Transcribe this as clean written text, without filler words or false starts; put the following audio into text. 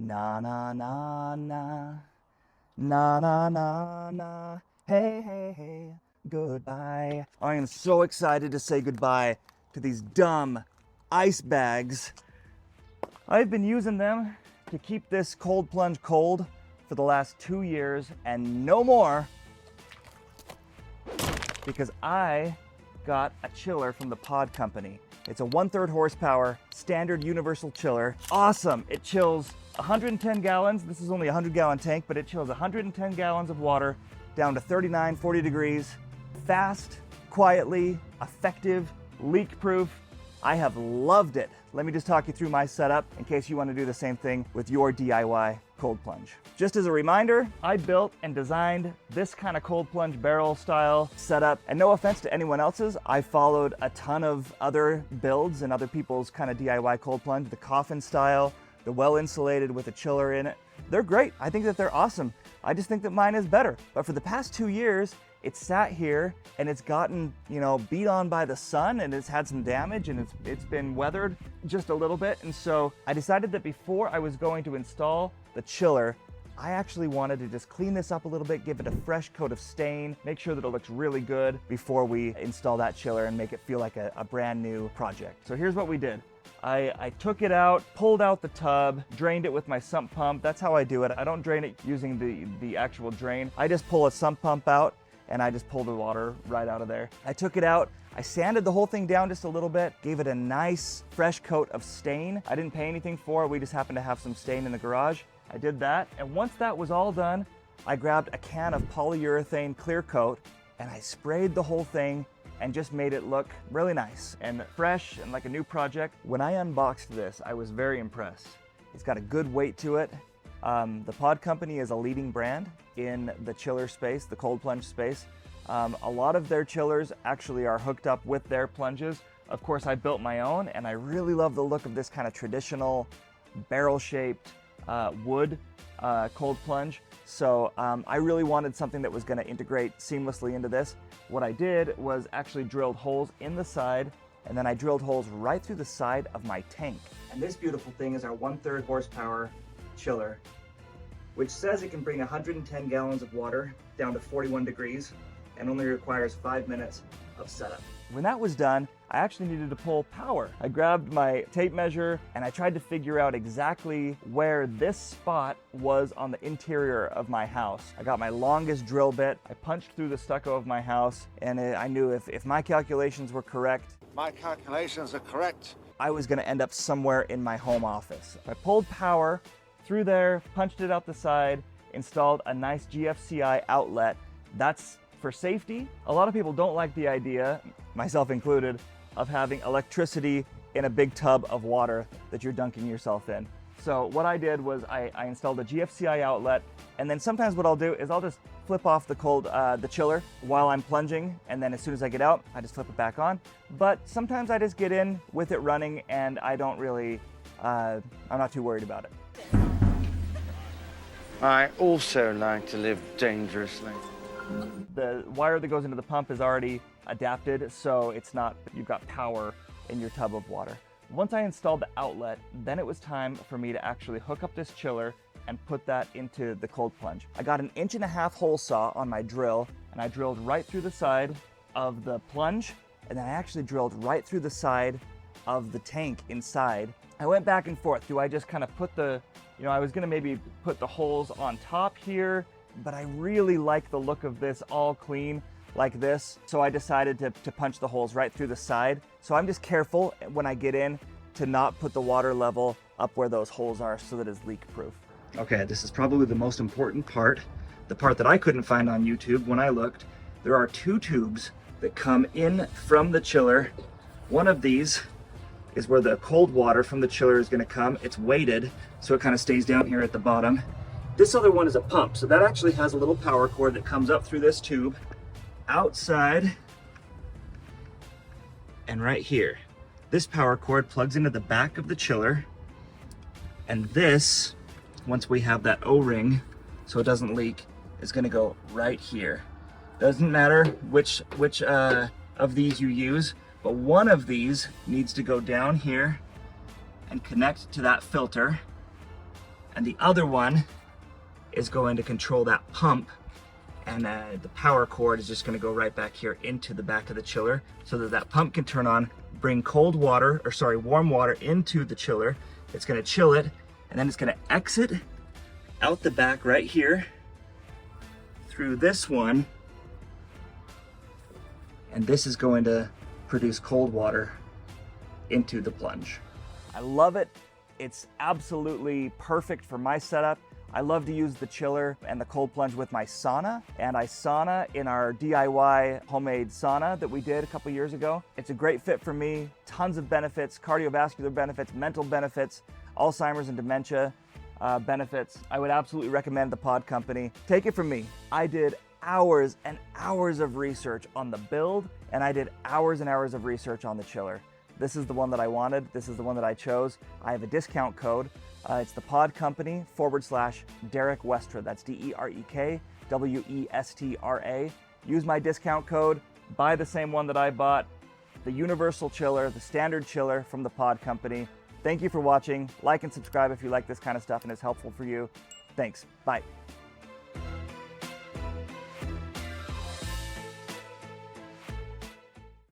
Na na na na, na na na na, hey hey hey, goodbye. I am so excited to say goodbye to these dumb ice bags. I've been using them to keep this cold plunge cold for the last 2 years and no more, because I got a chiller from the Pod Company. It's a 1/3 horsepower standard universal chiller. Awesome. It chills 110 gallons. This is only a 100-gallon tank, but it chills 110 gallons of water down to 39, 40 degrees. Fast, quietly, effective, leak-proof. I have loved it. Let me just talk you through my setup in case you want to do the same thing with your DIY cold plunge. Just as a reminder, I built and designed this kind of cold plunge barrel style setup, and no offense to anyone else's, I followed a ton of other builds and other people's kind of DIY cold plunge, the coffin style, the well insulated with a chiller in it. They're great. I think that they're awesome. I just think that mine is better. But for the past 2 years, it's sat here and it's gotten, beat on by the sun, and it's had some damage, and it's been weathered just a little bit. And so I decided that before I was going to install the chiller, I actually wanted to just clean this up a little bit, give it a fresh coat of stain, make sure that it looks really good before we install that chiller and make it feel like a brand new project. So here's what we did. I took it out, pulled out the tub, drained it with my sump pump. That's how I do it. I don't drain it using the actual drain. I just pull a sump pump out and I just pull the water right out of there. I took it out, I sanded the whole thing down just a little bit, gave it a nice fresh coat of stain. I didn't pay anything for it, we just happened to have some stain in the garage. I did that, and once that was all done, I grabbed a can of polyurethane clear coat and I sprayed the whole thing and just made it look really nice and fresh and like a new project. When I unboxed this, I was very impressed. It's got a good weight to it. The Pod Company is a leading brand in the chiller space, the cold plunge space. A lot of their chillers actually are hooked up with their plunges. Of course, I built my own, and I really love the look of this kind of traditional barrel-shaped wood cold plunge. So I really wanted something that was going to integrate seamlessly into this. What I did was actually drilled holes in the side, and then I drilled holes right through the side of my tank. And this beautiful thing is our 1/3 horsepower chiller, which says it can bring 110 gallons of water down to 41 degrees and only requires 5 minutes of setup. When that was done, I actually needed to pull power. I grabbed my tape measure and I tried to figure out exactly where this spot was on the interior of my house. I got my longest drill bit, I punched through the stucco of my house, and I knew if my calculations were correct, my calculations are correct, I was gonna end up somewhere in my home office. I pulled power through there, punched it out the side, installed a nice GFCI outlet. That's for safety. A lot of people don't like the idea, myself included, of having electricity in a big tub of water that you're dunking yourself in. So what I did was I installed a GFCI outlet, and then sometimes what I'll do is I'll just flip off the chiller while I'm plunging, and then as soon as I get out, I just flip it back on. But sometimes I just get in with it running, and I don't really, I'm not too worried about it. I also like to live dangerously. The wire that goes into the pump is already adapted, so it's not, you've got power in your tub of water. Once I installed the outlet, then it was time for me to actually hook up this chiller and put that into the cold plunge. I got an 1.5 inch hole saw on my drill, and I drilled right through the side of the plunge, and then I actually drilled right through the side of the tank inside. I went back and forth. Do I just kind of put I was gonna maybe put the holes on top here, but I really like the look of this all clean like this. So I decided to punch the holes right through the side. So I'm just careful when I get in to not put the water level up where those holes are so that it's leak proof. Okay, this is probably the most important part, the part that I couldn't find on YouTube when I looked. There are 2 tubes that come in from the chiller. One of these is where the cold water from the chiller is going to come. It's weighted, so it kind of stays down here at the bottom. This other one is a pump, so that actually has a little power cord that comes up through this tube, outside, and right here. This power cord plugs into the back of the chiller, and this, once we have that O-ring, so it doesn't leak, is going to go right here. Doesn't matter which of these you use, but one of these needs to go down here and connect to that filter. And the other one is going to control that pump, and the power cord is just going to go right back here into the back of the chiller so that that pump can turn on, bring warm water into the chiller. It's going to chill it, and then it's going to exit out the back right here through this one, and this is going to produce cold water into the Plunge. I love it. It's absolutely perfect for my setup. I love to use the chiller and the cold plunge with my sauna, and I sauna in our DIY homemade sauna that we did a couple years ago. It's a great fit for me. Tons of benefits, cardiovascular benefits, mental benefits, Alzheimer's and dementia benefits. I would absolutely recommend the Pod Company. Take it from me. I did hours and hours of research on the build, and I did hours and hours of research on the chiller. This is the one that I wanted. This is the one that I chose. I have a discount code. It's the Pod Company /Derek Westra. That's DEREKWESTRA. Use my discount code. Buy the same one that I bought. The universal chiller, the standard chiller from the Pod Company. Thank you for watching. Like and subscribe if you like this kind of stuff and it's helpful for you. Thanks. Bye.